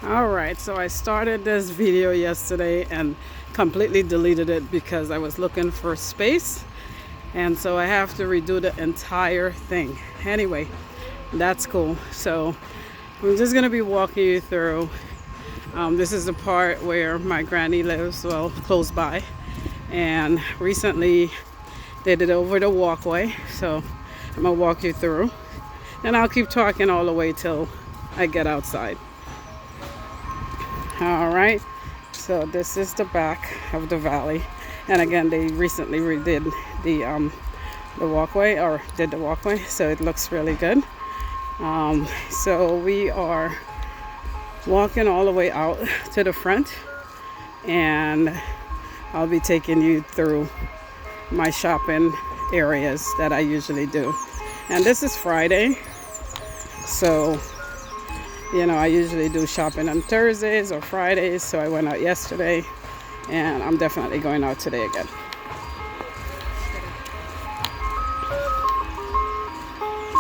All right, so I started this video yesterday and completely deleted it because I was looking for space, and so I have to redo the entire thing. Anyway, that's cool. So I'm just gonna be walking you through. This is the part where my granny lives, well, close by, and recently they did over the walkway. So I'm gonna walk you through, and I'll keep talking all the way till I get outside. All right, so this is the back of the valley, and again, they recently redid the walkway, or did the walkway, so it looks really good. So we are walking all the way out to the front, and I'll be taking you through my shopping areas that I usually do. And this is Friday, so I usually do shopping on Thursdays or Fridays, so I went out yesterday, and I'm definitely going out today again.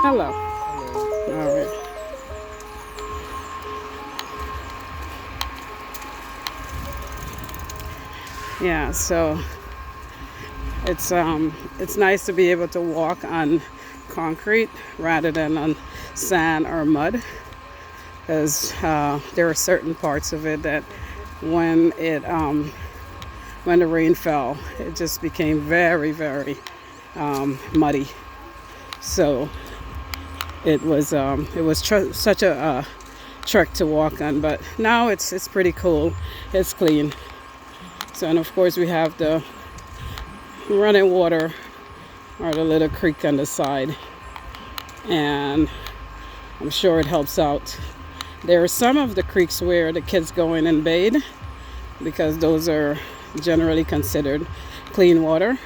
Hello. Hello. All right. Yeah, so it's nice to be able to walk on concrete rather than on sand or mud, because there are certain parts of it that when the rain fell, it just became very, very muddy. So it was such a trek to walk on, but now it's pretty cool. It's clean. So, and of course we have the running water, or the little creek on the side, and I'm sure it helps out. There are some of the creeks where the kids go in and bathe, because those are generally considered clean water.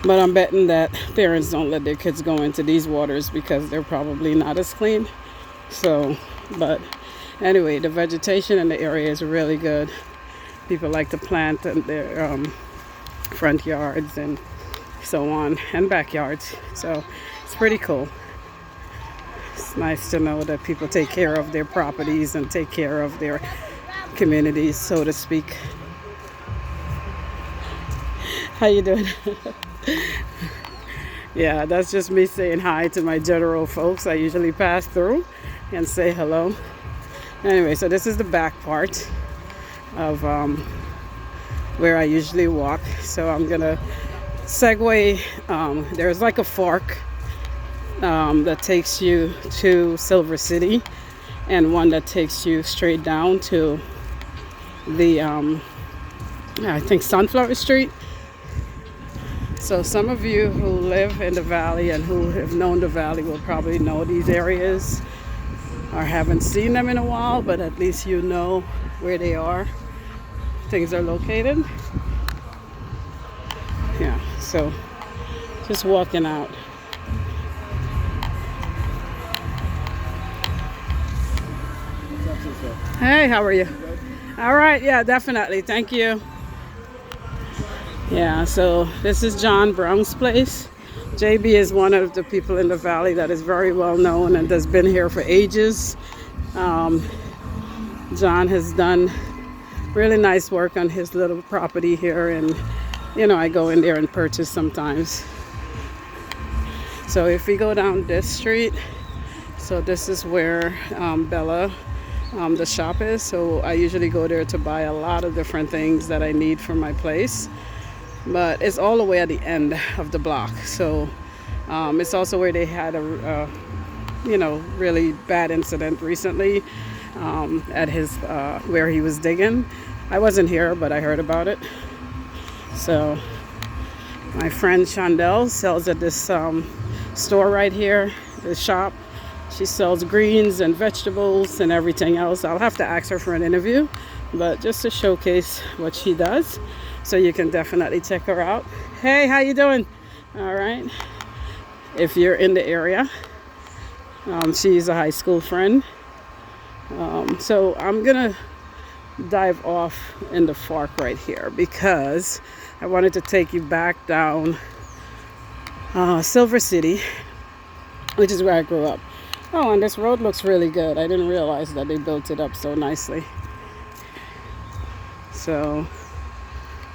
But I'm betting that parents don't let their kids go into these waters because they're probably not as clean. So, but anyway, the vegetation in the area is really good. People like to plant in their front yards and so on, and backyards. So it's pretty cool. It's nice to know that people take care of their properties and take care of their communities, so to speak. How you doing? Yeah, that's just me saying hi to my general folks. I usually pass through and say hello. Anyway, so this is the back part of where I usually walk. So I'm gonna segue. There's like a fork that takes you to Silver City, and one that takes you straight down to the I think Sunflower Street. So some of you who live in the valley and who have known the valley will probably know these areas, or haven't seen them in a while, but at least you know where they are. Things are located. Yeah, so just walking out. Hey, how are you? All right, yeah, definitely. Thank you. Yeah, so this is John Brown's place. JB is one of the people in the valley that is very well known and has been here for ages. John has done really nice work on his little property here, and I go in there and purchase sometimes. So if we go down this street, so this is where Bella, the shop is. So I usually go there to buy a lot of different things that I need for my place, but it's all the way at the end of the block. So it's also where they had a really bad incident recently at his where he was digging. I wasn't here, but I heard about it. So my friend Chandel sells at this store right here, this shop. She sells greens and vegetables and everything else. I'll have to ask her for an interview, but just to showcase what she does. So you can definitely check her out. Hey, how you doing? All right. If you're in the area, she's a high school friend. So I'm gonna dive off in the fork right here because I wanted to take you back down Silver City, which is where I grew up. Oh, and this road looks really good. I didn't realize that they built it up so nicely. So,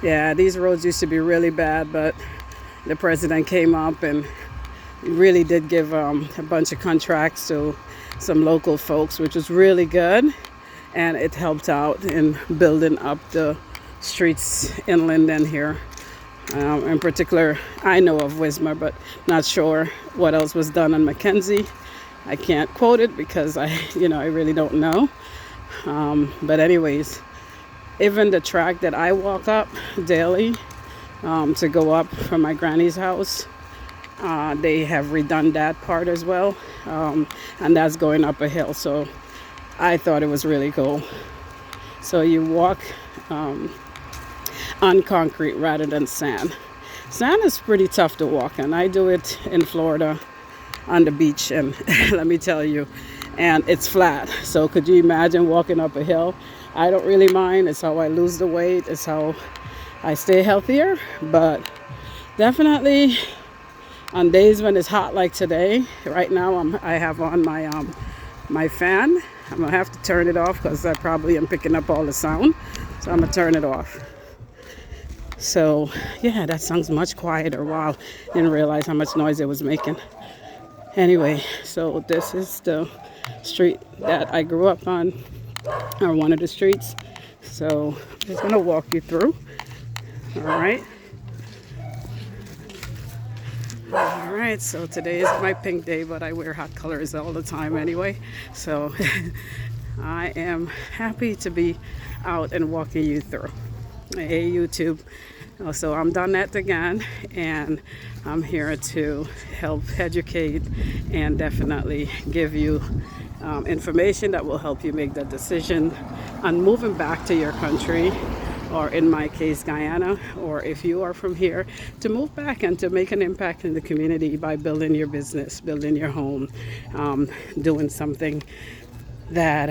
yeah, these roads used to be really bad, but the president came up and really did give a bunch of contracts to some local folks, which was really good. And it helped out in building up the streets in Linden here. In particular, I know of Wismar, but not sure what else was done on Mackenzie. I can't quote it because I really don't know. But anyways, even the track that I walk up daily to go up from my granny's house, they have redone that part as well, and that's going up a hill. So I thought it was really cool. So you walk on concrete rather than sand. Sand is pretty tough to walk on. I do it in Florida on the beach, and let me tell you, and it's flat. So could you imagine walking up a hill? I don't really mind. It's how I lose the weight. It's how I stay healthier. But definitely on days when it's hot like today, right now I have on my fan. I'm gonna have to turn it off because I probably am picking up all the sound. So I'm gonna turn it off. So yeah, that sounds much quieter. Wow, didn't realize how much noise it was making. Anyway, so this is the street that I grew up on, or one of the streets. So I'm just gonna walk you through. All right. All right, so today is my pink day, but I wear hot colors all the time anyway. So I am happy to be out and walking you through. Hey YouTube. So I'm Donette again, and I'm here to help educate and definitely give you information that will help you make that decision on moving back to your country, or in my case Guyana, or if you are from here, to move back and to make an impact in the community by building your business, building your home, doing something that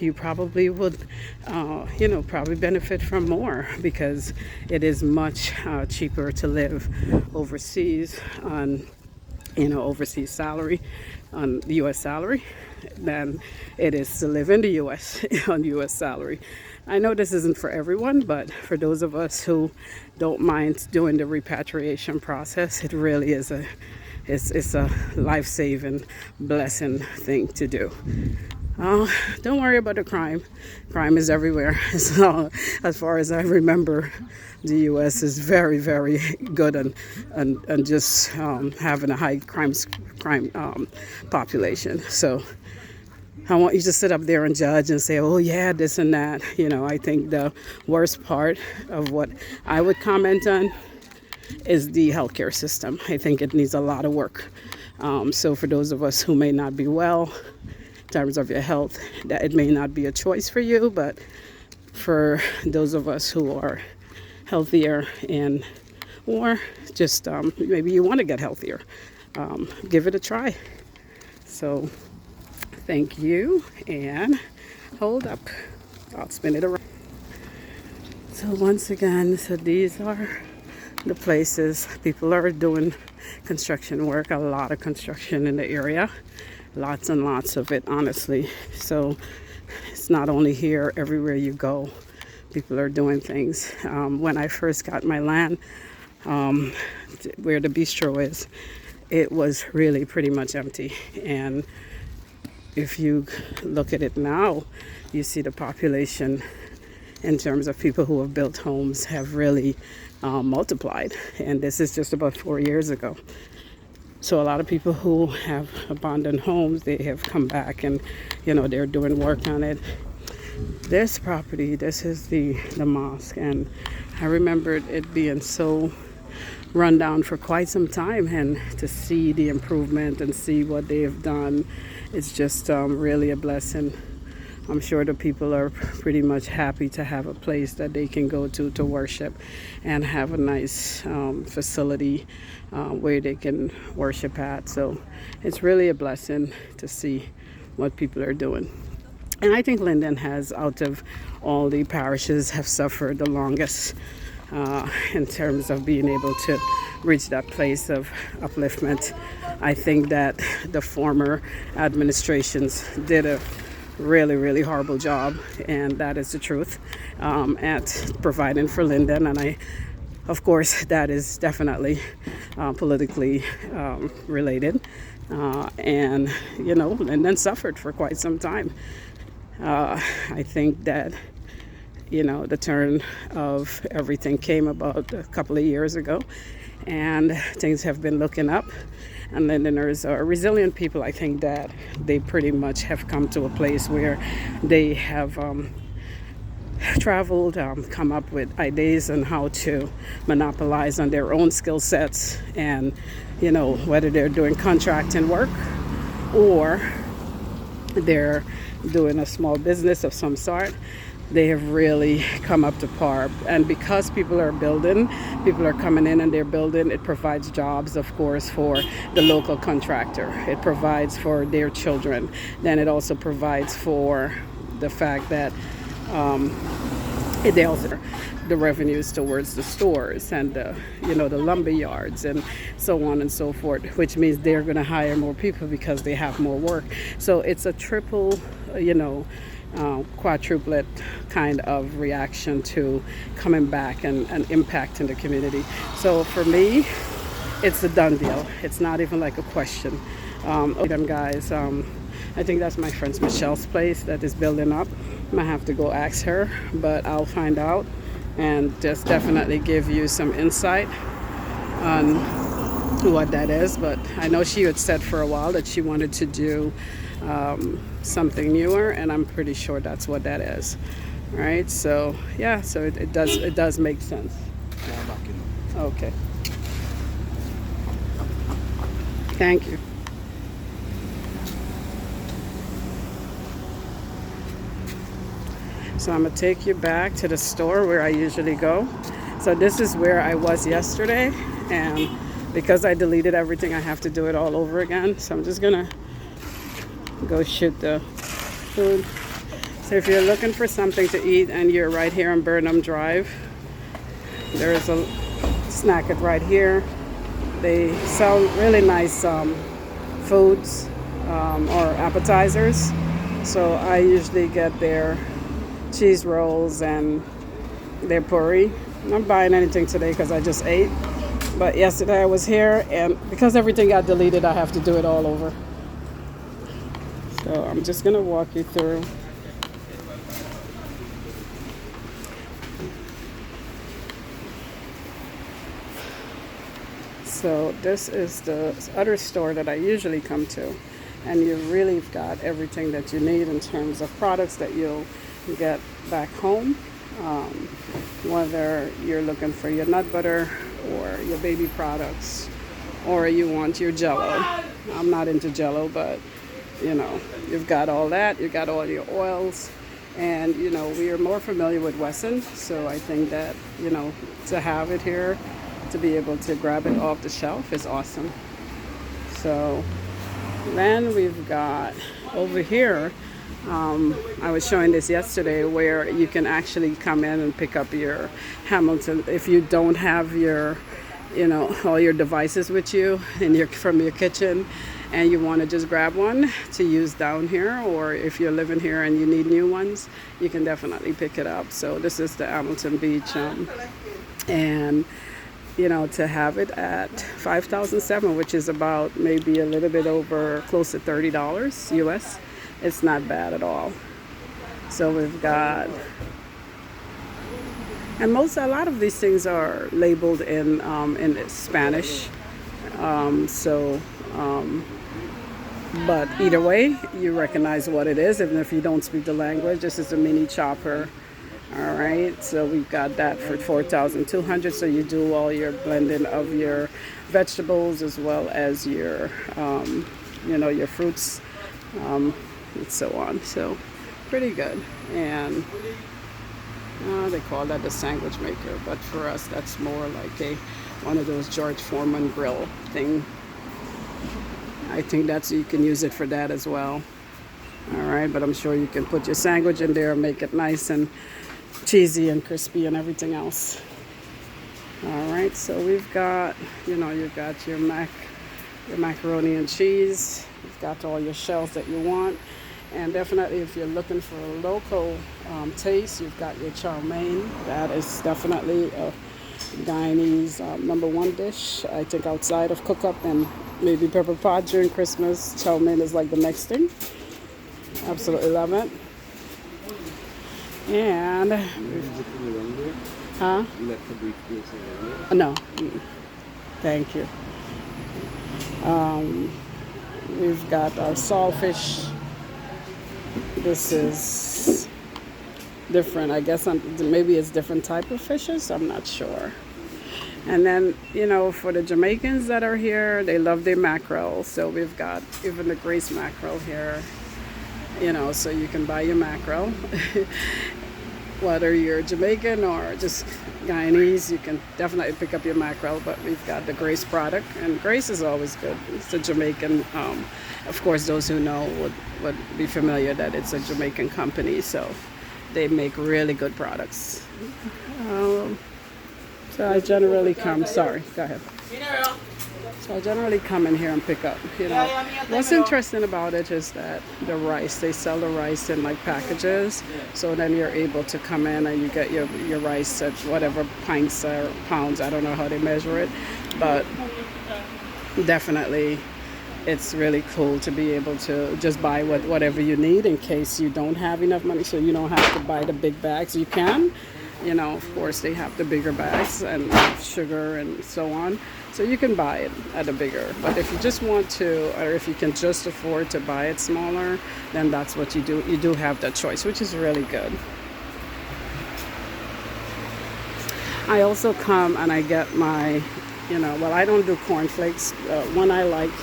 you probably would probably benefit from more, because it is much cheaper to live overseas on overseas salary, on the US salary, than it is to live in the US on US salary. I know this isn't for everyone, but for those of us who don't mind doing the repatriation process, it really is it's a life-saving blessing thing to do. Don't worry about the crime. Crime is everywhere. So, as far as I remember, the U.S. is very, very good and just having a high crime population. So I want you to sit up there and judge and say, oh yeah, this and that. I think the worst part of what I would comment on is the healthcare system. I think it needs a lot of work. So for those of us who may not be well in terms of your health, that it may not be a choice for you, but for those of us who are healthier or just maybe you want to get healthier, give it a try. So thank you, and hold up, I'll spin it around. So once again, so these are the places people are doing construction work, a lot of construction in the area, lots and lots of it, honestly. So it's not only here, everywhere you go, people are doing things. When I first got my land, where the bistro is, it was really pretty much empty. And if you look at it now, you see the population in terms of people who have built homes have really multiplied. And this is just about 4 years ago. So a lot of people who have abandoned homes, they have come back and, they're doing work on it. This property, this is the mosque. And I remember it being so run down for quite some time, and to see the improvement and see what they have done, it's just really a blessing. I'm sure the people are pretty much happy to have a place that they can go to worship and have a nice facility where they can worship at. So it's really a blessing to see what people are doing. And I think Linden has, out of all the parishes, have suffered the longest in terms of being able to reach that place of upliftment. I think that the former administrations did a really, really horrible job, and that is the truth, at providing for Linden. And of course, that is definitely politically related. And, Linden suffered for quite some time. I think that, the turn of everything came about a couple of years ago, and things have been looking up. And Lindeners are resilient people. I think that they pretty much have come to a place where they have traveled, come up with ideas on how to monopolize on their own skill sets, and whether they're doing contracting work or they're doing a small business of some sort, they have really come up to par. And because people are coming in and they're building, it provides jobs, of course, for the local contractor. It provides for their children. Then it also provides for the fact that they also the revenues towards the stores and the lumber yards and so on and so forth, which means they're going to hire more people because they have more work. So it's a triple, quadruplet kind of reaction to coming back and impacting the community. So for me, it's a done deal. It's not even like a question. Them guys, I think that's my friend Michelle's place that is building up. I might have to go ask her, but I'll find out and just definitely give you some insight on what that is. But I know she had said for a while that she wanted to do something newer, and I'm pretty sure that's what that is. Right? So yeah, so it does make sense. Okay. Thank you. So I'm gonna take you back to the store where I usually go. So this is where I was yesterday, and because I deleted everything, I have to do it all over again. So I'm just gonna go shoot the food. So if you're looking for something to eat and you're right here on Burnham Drive, there's a snack it right here. They sell really nice foods or appetizers. So I usually get their cheese rolls and their puri. I'm not buying anything today because I just ate. But yesterday I was here, and because everything got deleted, I have to do it all over. So I'm just going to walk you through. So this is the other store that I usually come to. And you've really got everything that you need in terms of products that you'll get back home, whether you're looking for your nut butter or your baby products, or you want your Jello. I'm not into Jello, but you've got all that. You got all your oils, and we are more familiar with Wesson, so I think that to have it here, to be able to grab it off the shelf is awesome. So then we've got over here. I was showing this yesterday, where you can actually come in and pick up your Hamilton if you don't have your, all your devices with you from your kitchen, and you want to just grab one to use down here, or if you're living here and you need new ones, you can definitely pick it up. So this is the Hamilton Beach, and to have it at $5,007, which is about maybe a little bit over close to $30 US. It's not bad at all. So we've got, and a lot of these things are labeled in Spanish. But either way, you recognize what it is, even if you don't speak the language. This is a mini chopper. All right, so we've got that for $4,200. So you do all your blending of your vegetables as well as your, your fruits. And so on. So pretty good. And they call that the sandwich maker, but for us that's more like one of those George Foreman grill thing. I think you can use it for that as well. All right, but I'm sure you can put your sandwich in there and make it nice and cheesy and crispy and everything else. All right, so we've got, you've got your macaroni and cheese. You've got all your shells that you want. And definitely if you're looking for a local taste, you've got your chow mein. That is definitely a Guyanese #1 dish. I think outside of cook up and maybe pepper pot during Christmas, chow mein is like the next thing. Absolutely love it. And huh? No. Thank you. We've got our saltfish. This is different. I guess maybe it's different type of fishes. I'm not sure. And then, for the Jamaicans that are here, they love their mackerel. So we've got even the Grace mackerel here. So you can buy your mackerel. Whether you're Jamaican or just Guyanese, you can definitely pick up your mackerel, but we've got the Grace product, and Grace is always good. It's a Jamaican, of course, those who know would be familiar that it's a Jamaican company, so they make really good products. So I generally come, sorry, go ahead. So I generally come in here and pick up, What's interesting about it is that the rice, they sell the rice in like packages. So then you're able to come in and you get your rice at whatever pints or pounds. I don't know how they measure it, but definitely it's really cool to be able to just buy whatever you need in case you don't have enough money. So you don't have to buy the big bags. You can, of course they have the bigger bags and sugar and so on. So you can buy it at a bigger, but if you just want to, or if you can just afford to buy it smaller, then that's what you do. You do have that choice, which is really good. I also come and I get my, I don't do cornflakes. One I like,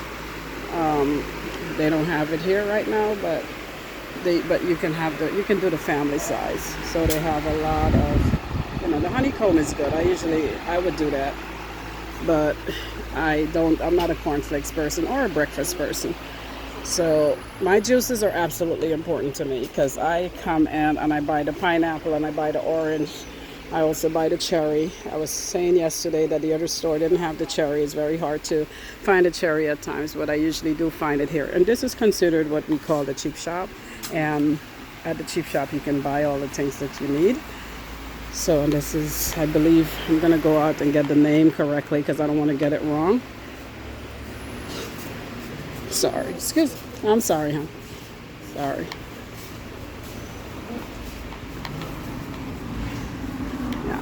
they don't have it here right now, but you can do the family size. So they have a lot of, the honeycomb is good. I would do that. But I'm not a cornflakes person or a breakfast person. So my juices are absolutely important to me because I come in and I buy the pineapple and I buy the orange. I also buy the cherry. I was saying yesterday that the other store didn't have the cherry. It's very hard to find a cherry at times, but I usually do find it here. And this is considered what we call the cheap shop. And at the cheap shop, you can buy all the things that you need. So this is, I believe, I'm going to go out and get the name correctly because I don't want to get it wrong. Sorry. Excuse me. I'm sorry, hon. Sorry. Yeah.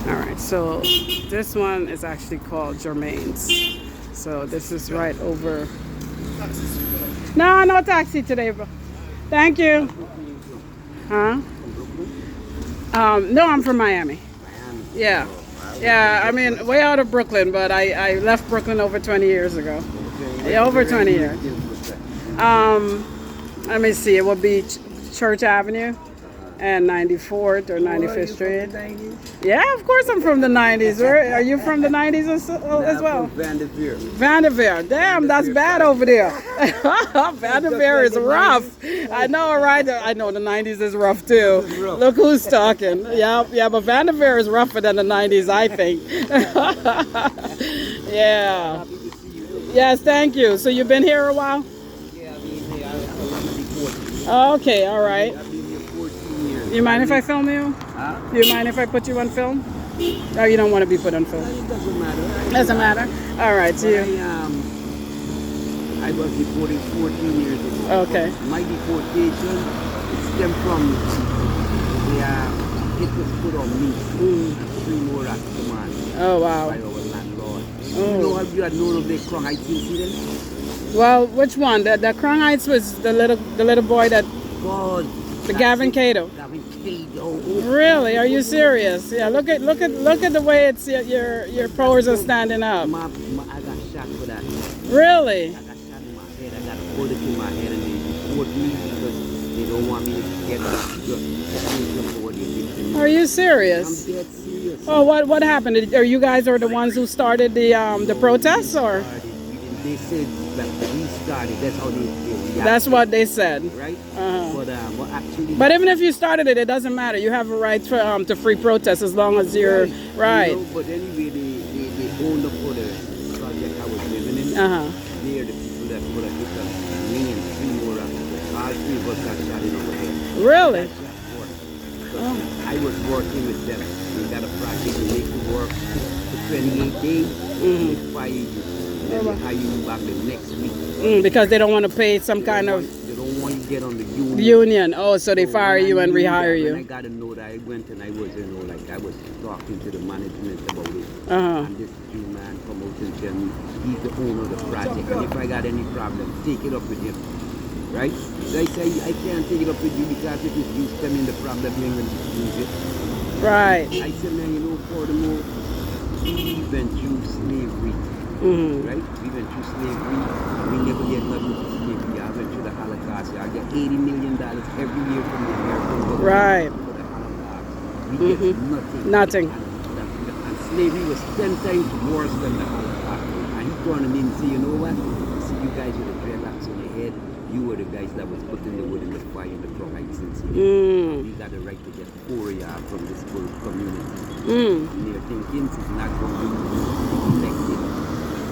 All right. So this one is actually called Germaines. So this is right over. No taxi today, bro. Thank you. Huh? No, I'm from Miami. Yeah. Yeah, I mean, way out of Brooklyn, but I left Brooklyn over 20 years ago. Yeah, over 20 years. Let me see, it would be Church Avenue and 94th or 95th Street. Yeah, of course I'm from the 90s. Are you from the 90s as well? Vanderveer. Vanderveer. Damn, that's bad over there. Vanderveer is rough. I know, right? I know the 90s is rough too. Look who's talking. Yeah, but Vanderveer is rougher than the 90s, I think. Yeah. Yes, thank you. So you've been here a while? Yeah, I've been here. Okay, all right. You mind if I film you? Huh? Do you mind if I put you on film? Oh, you don't want to be put on film? It doesn't matter. Doesn't matter? All right, so you. I was deported 14 years ago. Okay. My deportation stemmed from the it was put on me. 3 more acts command. Oh, wow. By our landlord. Oh. Have you had known of the Crown Heights incident? Well, which one? The Crown Heights was the little boy that. God. The Gavin Cato. Gavin Cato. Really? Are you serious? Yeah. Look at the way it's your pores are standing up. I got shot for that. Really? I got shot in my head. I got a bullet in my head, and they deport me because they don't want me to get up. Are you serious? I'm dead serious. Oh, what happened? Are you guys the ones who started the protests, or? We didn't they said that we started. That's how they reacted. That's what they said. Right? Uh-huh. But actually. But even if you started it, it doesn't matter. You have a right to free protest as long as you're right. You know, but anyway, they owned up for the project I was living in. Uh-huh. They are the people that put a hit on me and 3 more officers. All 3 of us got shot in our head. Really? Oh. I was working with them. They got a project to make you work for 28 days. They fire you. Then they hire you back the next week. Because they don't want to pay some kind of... They don't want you to get on the union. Union. Oh, so they fire you and rehire you. When I got a note, I went and I was, like I was talking to the management about it. And this man come out and tell me he's the owner of the project. And if I got any problem, take it up with him. Right? So I say, I can't take it up with you because if it's you stemming the problem, you ain't going to use it. Right. I said, man, furthermore, we went through slavery. Right? We went through slavery. We never get nothing for slavery. I went through the Holocaust. I get $80 million every year from the American government right. for the Holocaust. We get nothing. Nothing. And slavery was 10 times worse than the Holocaust. And he turned me and said, you know what? See, you guys with the dreadlocks on your head, you were the guys that was putting the wood in the fire in the front heights and you got the right to get 4 yards from this whole community. And they're thinking it's not going to be elected.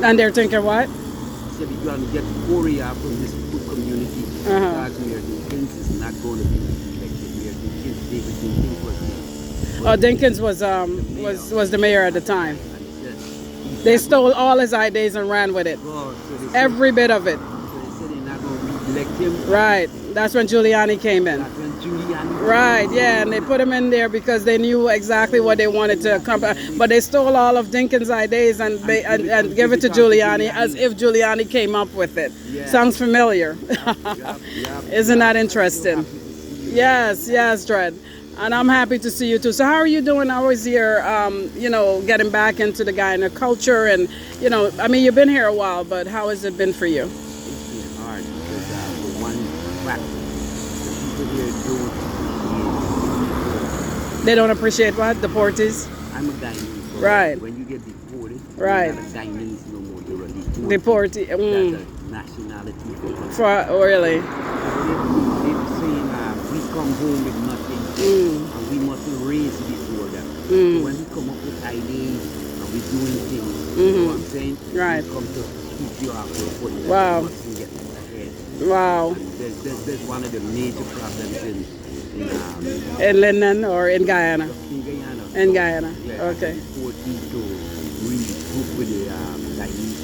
And they're thinking what? Said we're going to get 4 yards from this whole community. Because Mayor Dinkins is not going to be elected. Mayor Dinkins, David Dinkins was there. Oh, Dinkins was the mayor at the time. They stole all his ideas and ran with it. Every bit of it. Right. That's when Giuliani came in. Right, yeah, and they put him in there because they knew exactly what they wanted to accomplish. But they stole all of Dinkins' ideas and give it to Giuliani as if Giuliani came up with it. Yeah. Sounds familiar. Isn't that interesting? Yes, yes, Dred. And I'm happy to see you too. So how are you doing? I was here, getting back into the Guyana culture and, I mean, you've been here a while, but how has it been for you? They don't appreciate what? Deportees? I'm a Guyanese. Right. When you get deported, right. You're not a Guyanese no more. You're a deportee. Deportee. That's a nationality. Really? They're saying we come home with nothing and we must raise before that. So when we come up with ideas and we're doing things, you know what I'm saying? Right. We come to keep you off your foot. Wow. Get ahead. Wow. There's one of the major problems in Linden or in Guyana? In Guyana. In Guyana, yeah, okay.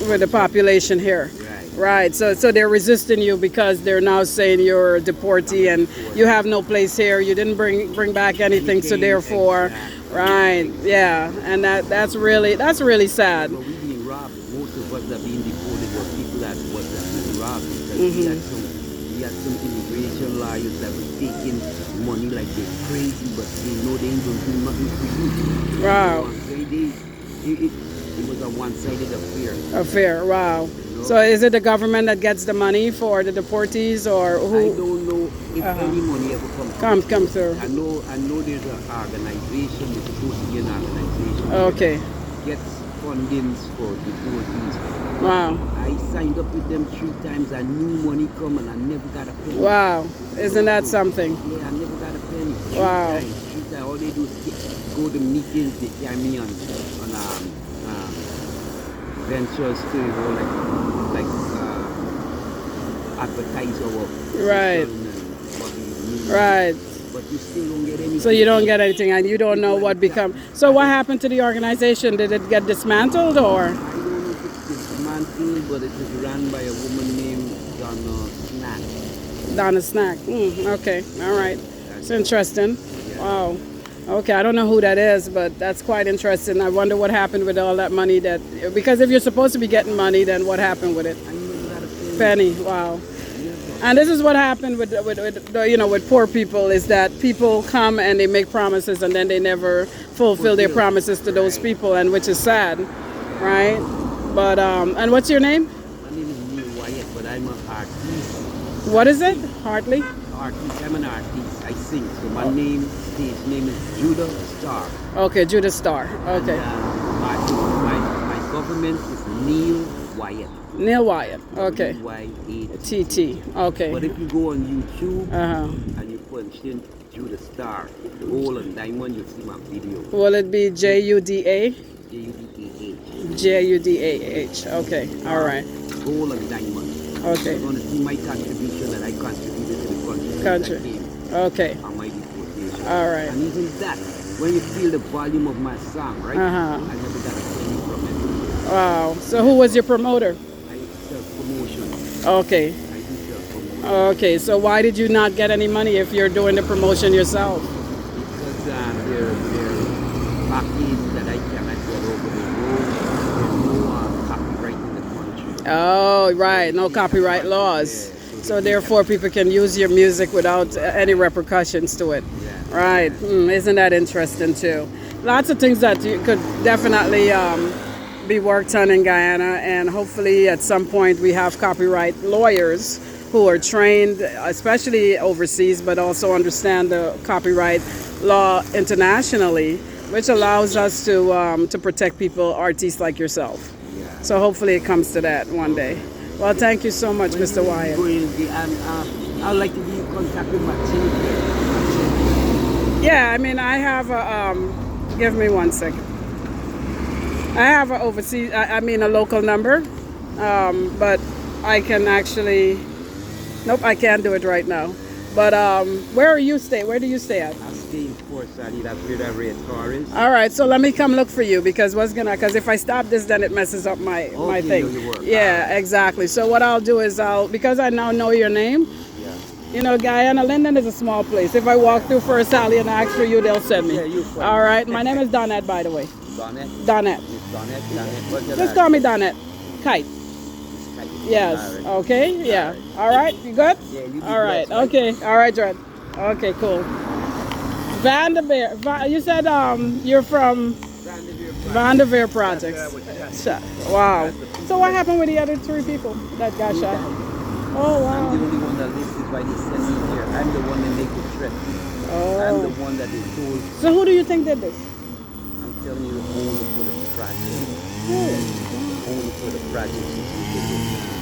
With the population here. Right. So they're resisting you because they're now saying you're a deportee and you have no place here. You didn't bring back anything, so therefore, right? Yeah, and that's really sad. But we're being robbed. Most of us that are being deported were people that was being robbed because we had some immigration lawyers that were taking money like they're crazy, but they know they ain't gonna do nothing for you. Wow. It was a one-sided affair. Wow. So is it the government that gets the money for the deportees, or who? I don't know if any money ever come through. I know there's an organization, it's supposed to be an organization. Okay. Gets fundings for deportees. Wow. I signed up with them 3 times. I knew money come and I never got a penny. Wow. Isn't that something? Yeah, I never got a penny. Wow. 3 times. All they do is go to meetings, they carry me on ventures to advertise our right. Right. But you still don't get anything. So you don't get anything and you don't know what become. So what happened to the organization? Did it get dismantled or? I don't know if it's dismantled, but it is run by a woman named Donna Snack. Donna Snack. Okay. All right. It's interesting. Yeah. Wow. Okay, I don't know who that is, but that's quite interesting. I wonder what happened with all that money because if you're supposed to be getting money, then what happened with it? I never got a penny. Wow. And this is what happened with poor people is that people come and they make promises and then they never fulfill their promises to those people, and which is sad, right? But and what's your name? My name is Neil Wyatt, but I'm an artist. What is it? Hartley? Artist. I'm an artist. I sing. So my stage name is Judah Star. Okay, Judah Star. Okay. And, my government is Neil Wyatt. Neil Wyatt. Okay. WYATT. TT. Okay. But if you go on YouTube Uh-huh. and you punch in through the star, the gold and diamond, you'll see my video. Will it be JUDA? JUDAH. JUDAH. Okay. All right. Gold and diamond. Okay. You're going to see my contribution that I contributed to the country. Country. That came Okay. on my deportation. All right. And even that, when you feel the volume of my song, right? Uh-huh. I never got a penny from it. Wow. So who was your promoter? I self-promotion. Okay. I do self-promotion. Okay. So why did you not get any money if you're doing the promotion yourself? Because there are packages that I cannot get over the road. There's no copyright in the country. Oh, right. No copyright laws. So therefore people can use your music without any repercussions to it. Yeah. Right. Isn't that interesting too? Lots of things that you could definitely be worked on in Guyana, and hopefully at some point we have copyright lawyers who are trained, especially overseas, but also understand the copyright law internationally, which allows us to protect people, artists like yourself. Yeah. So hopefully it comes to that one day. Well, thank you so much, Mr. Wyatt. I'd like to be in contact with my team. Yeah, I mean, I have a, give me 1 second. I have a overseas, I mean a local number, but I can actually, nope, I can't do it right now. But where are you stay? Where do you stay at? I stay in Port Said. That's where the red car is. All right, so let me come look for you because because if I stop this, then it messes up my thing. Your work. Yeah, exactly. So what I'll do is because I now know your name. Yeah. You know, Guyana, Linden is a small place. If I walk through for a Sally and ask for you, they'll send me. Yeah, you're fine. All right, my name is Donette, by the way. Donette. Donette. Donette. What's your Just last call me Donette. Kite. name? Yes. All right. Okay. Yeah. All right. You good? Yeah, you be All right. blessed, Okay. All right, Dread. Okay. Cool. Vanderveer. You said you're from Vanderveer Projects. Wow. So what happened with the other 3 people that got shot? Oh I'm wow. the only one that lives is why they send me here. I'm the one that make the trip. I'm the Oh. one that is told. So who do you think did this? I'm telling you, only for the project. Really? Only for the project.